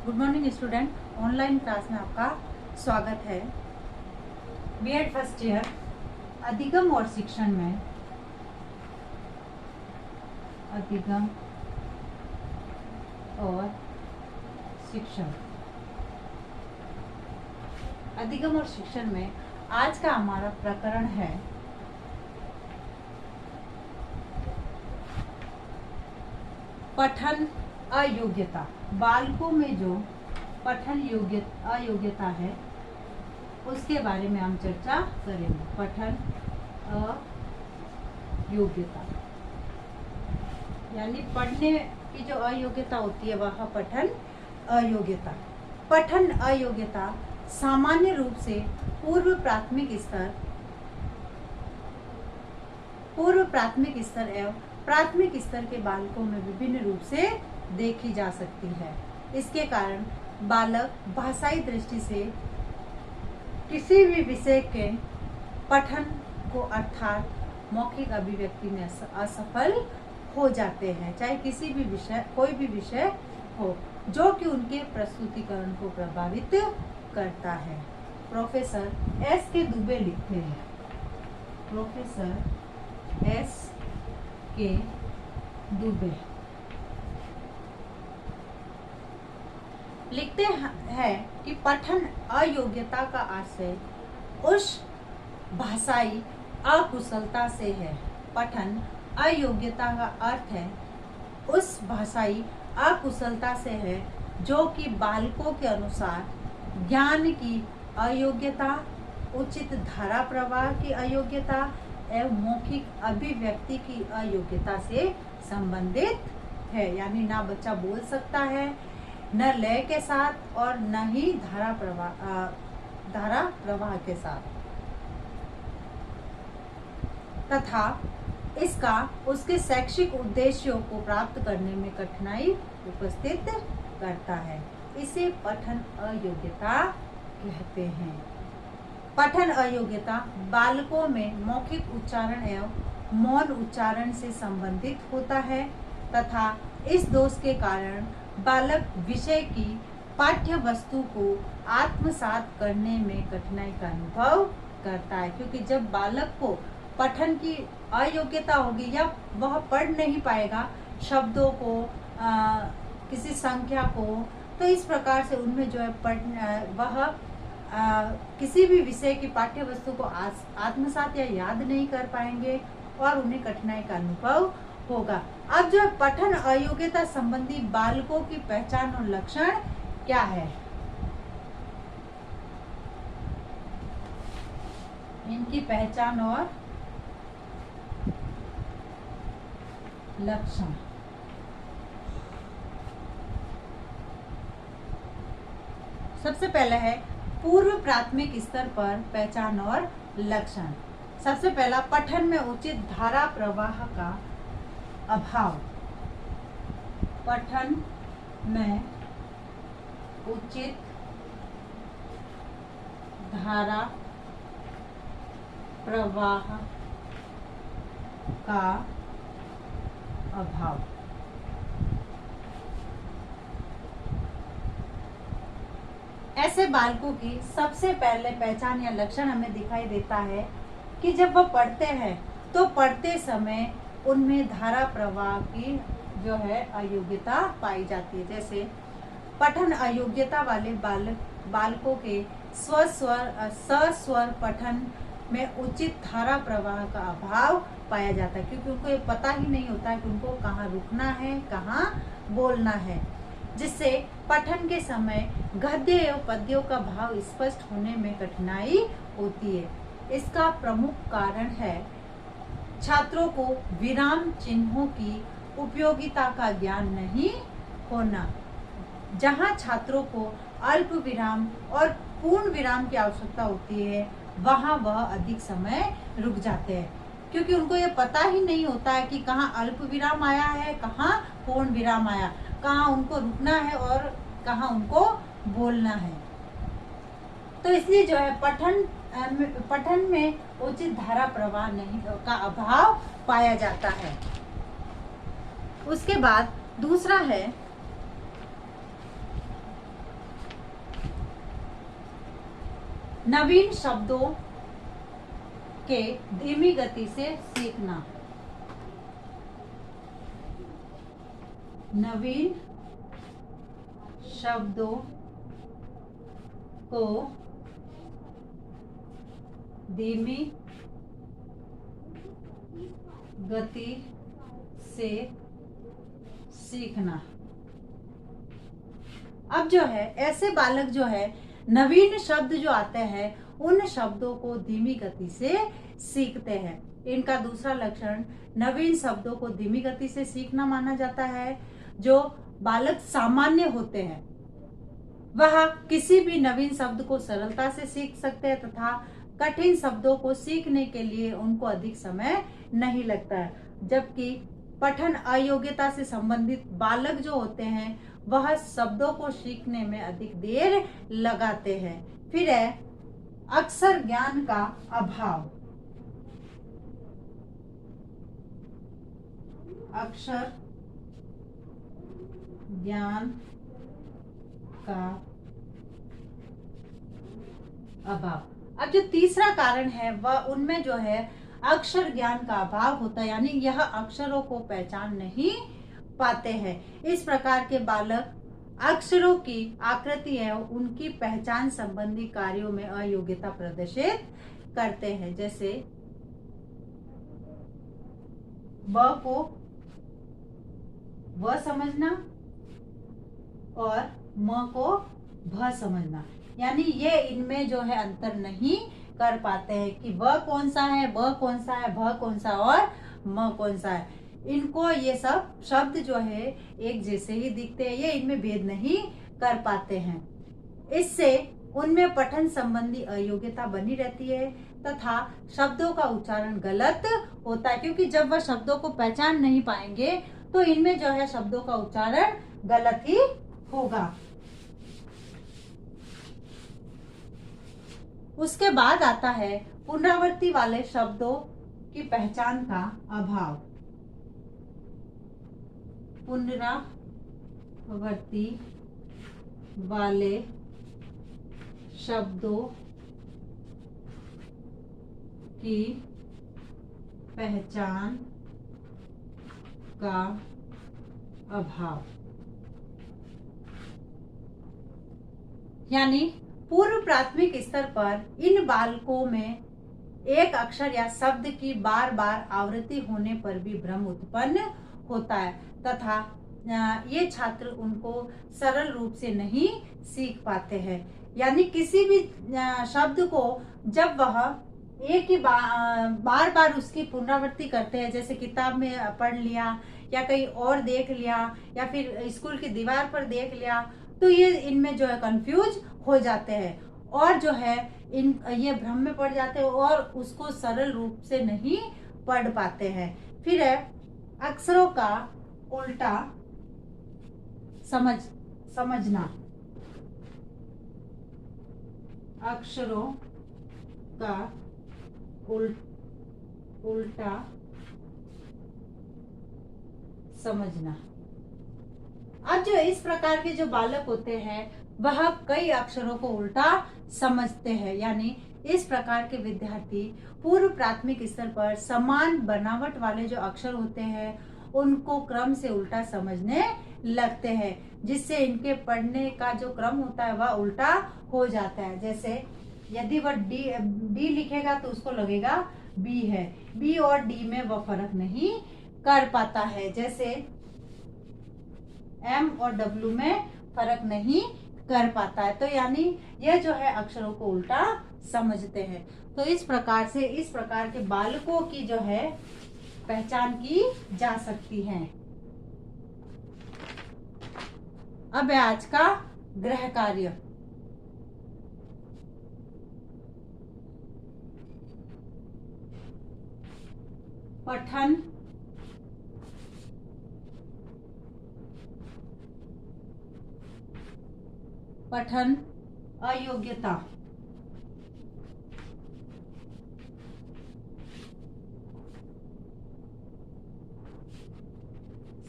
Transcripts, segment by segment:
Good morning student. Online class में आपका स्वागत है। बीएड फर्स्ट ईयर अधिगम और शिक्षण में अधिगम और शिक्षण अधिगम और शिक्षण में आज का हमारा प्रकरण है पठन अयोग्यता। बालकों में जो पठन अयोग्यता है उसके बारे में हम चर्चा करेंगे। पठन अयोग्यता यानी पढ़ने की जो अयोग्यता होती है वह पठन अयोग्यता। पठन अयोग्यता सामान्य रूप से पूर्व प्राथमिक स्तर एवं प्राथमिक स्तर के बालकों में विभिन्न रूप से देखी जा सकती है। इसके कारण बालक भाषाई दृष्टि से किसी भी विषय के पठन को अर्थात मौखिक अभिव्यक्ति में असफल हो जाते हैं, चाहे किसी भी विषय कोई भी विषय हो, जो कि उनके प्रस्तुतिकरण को प्रभावित करता है। प्रोफेसर एस के दुबे लिखते हैं। प्रोफेसर एस के दुबे लिखते हैं कि पठन अयोग्यता का आशय उस भाषाई अकुशलता से है। पठन अयोग्यता का अर्थ है उस भाषाई अकुशलता से है जो कि बालकों के अनुसार ज्ञान की अयोग्यता, उचित धारा प्रवाह की अयोग्यता एवं मौखिक अभिव्यक्ति की अयोग्यता से संबंधित है। यानी ना बच्चा बोल सकता है, न लय के साथ और न ही धारा प्रवाह के साथ, तथा इसका उसके शैक्षिक उद्देश्यों को प्राप्त करने में कठिनाई उपस्थित करता है। इसे पठन अयोग्यता कहते हैं। पठन अयोग्यता बालकों में मौखिक उच्चारण एवं मौन उच्चारण से संबंधित होता है तथा इस दोष के कारण बालक विषय की पाठ्य वस्तु को आत्मसात करने में कठिनाई का अनुभव करता है। क्योंकि जब बालक को पठन की अयोग्यता होगी या वह पढ़ नहीं पाएगा शब्दों को, किसी संख्या को, तो इस प्रकार से उनमें जो है वह किसी भी विषय की पाठ्य वस्तु को आत्मसात या याद नहीं कर पाएंगे और उन्हें कठिनाई का अनुभव होगा। अब जो पठन अयोग्यता संबंधी बालकों की पहचान और लक्षण क्या है? इनकी पहचान और लक्षण। सबसे पहले है पूर्व प्राथमिक स्तर पर पहचान और लक्षण। सबसे पहला, पठन में उचित धारा प्रवाह का अभाव। पठन में उचित धारा प्रवाह का अभाव। ऐसे बालकों की सबसे पहले पहचान या लक्षण हमें दिखाई देता है कि जब वह पढ़ते हैं तो पढ़ते समय उनमें धारा प्रवाह की जो है अयोग्यता पाई जाती है। जैसे पठन अयोग्यता वाले बालकों के सस्वर पठन में उचित धारा प्रवाह का अभाव पाया जाता है, क्योंकि उनको ये पता ही नहीं होता है कि उनको कहाँ रुकना है, कहाँ बोलना है, जिससे पठन के समय गद्य एवं पद्यों का भाव स्पष्ट होने में कठिनाई होती है। इसका प्रमुख कारण है छात्रों को विराम चिन्हों की उपयोगिता का ज्ञान नहीं होना। जहां छात्रों को अल्प विराम और पूर्ण विराम की आवश्यकता होती है वहां वह अधिक समय रुक जाते हैं, क्योंकि उनको ये पता ही नहीं होता है कि कहाँ अल्प विराम आया है, कहाँ पूर्ण विराम आया, कहाँ उनको रुकना है और कहाँ उनको बोलना है। तो इसलिए जो है पठन में उचित धारा प्रवाह नहीं का अभाव पाया जाता है। उसके बाद दूसरा है नवीन शब्दों के धीमी गति से सीखना। नवीन शब्दों को धीमी गति से सीखना। अब जो है ऐसे बालक जो है नवीन शब्द जो आते हैं उन शब्दों को धीमी गति से सीखते हैं। इनका दूसरा लक्षण नवीन शब्दों को धीमी गति से सीखना माना जाता है। जो बालक सामान्य होते हैं वह किसी भी नवीन शब्द को सरलता से सीख सकते हैं तथा कठिन शब्दों को सीखने के लिए उनको अधिक समय नहीं लगता है। जबकि पठन अयोग्यता से संबंधित बालक जो होते हैं वह शब्दों को सीखने में अधिक देर लगाते हैं। फिर है अक्षर ज्ञान का अभाव। अक्षर ज्ञान का अभाव। अब जो तीसरा कारण है वह उनमें जो है अक्षर ज्ञान का अभाव होता है, यानी यह अक्षरों को पहचान नहीं पाते हैं। इस प्रकार के बालक अक्षरों की आकृति है उनकी पहचान संबंधी कार्यों में अयोग्यता प्रदर्शित करते हैं। जैसे ब को व समझना और म को भ समझना, यानी ये इनमें जो है अंतर नहीं कर पाते हैं कि व कौन सा है, ब कौन सा है, भ कौन सा और म कौन सा है। इनको ये सब शब्द जो है एक जैसे ही दिखते हैं, ये इनमें भेद नहीं कर पाते हैं। इससे उनमें पठन संबंधी अयोग्यता बनी रहती है तथा शब्दों का उच्चारण गलत होता है, क्योंकि जब वह शब्दों को पहचान नहीं पाएंगे तो इनमें जो है शब्दों का उच्चारण गलत ही होगा। उसके बाद आता है पुनरावृत्ति वाले शब्दों की पहचान का अभाव। पुनरावृत्ति वाले शब्दों की पहचान का अभाव, यानी पूर्व प्राथमिक स्तर पर इन बालकों में एक अक्षर या शब्द की बार बार आवृत्ति होने पर भी भ्रम उत्पन्न होता है तथा ये छात्र उनको सरल रूप से नहीं सीख पाते हैं। यानी किसी भी शब्द को जब वह एक ही बार बार उसकी पुनरावृत्ति करते हैं, जैसे किताब में पढ़ लिया या कहीं और देख लिया या फिर स्कूल की दीवार पर देख लिया, तो ये इनमें जो है कंफ्यूज हो जाते हैं और जो है ये भ्रम में पड़ जाते हैं और उसको सरल रूप से नहीं पढ़ पाते हैं। फिर है अक्षरों का उल्टा समझना। अक्षरों का उल्टा समझना। अब जो इस प्रकार के जो बालक होते हैं वह कई अक्षरों को उल्टा समझते हैं, यानी इस प्रकार के विद्यार्थी पूर्व प्राथमिक स्तर पर समान बनावट वाले जो अक्षर होते हैं उनको क्रम से उल्टा समझने लगते हैं, जिससे इनके पढ़ने का जो क्रम होता है वह उल्टा हो जाता है। जैसे यदि वह डी लिखेगा तो उसको लगेगा बी है, बी और डी में वह फर्क नहीं कर पाता है। जैसे एम और डब्ल्यू में फर्क नहीं कर पाता है, तो यानी यह जो है अक्षरों को उल्टा समझते हैं। तो इस प्रकार से इस प्रकार के बालकों की जो है पहचान की जा सकती है। अब है आज का गृह कार्य। पठन अयोग्यता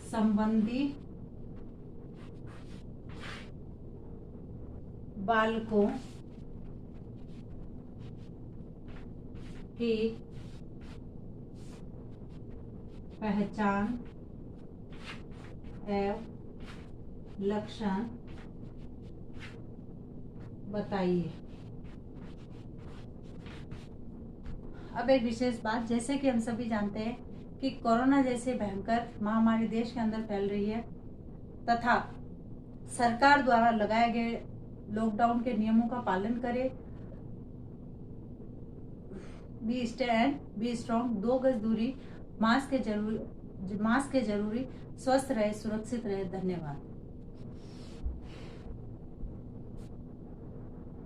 संबंधी बालकों की पहचान एवं लक्षण बताइए। अब एक विशेष बात, जैसे कि हम सभी जानते हैं कि कोरोना जैसे भयंकर महामारी देश के अंदर फैल रही है तथा सरकार द्वारा लगाए गए लॉकडाउन के नियमों का पालन करें, बी स्टैंड बी स्ट्रॉन्ग, 2 गज दूरी, मास्क के जरूरी, स्वस्थ रहे, सुरक्षित रहे। धन्यवाद।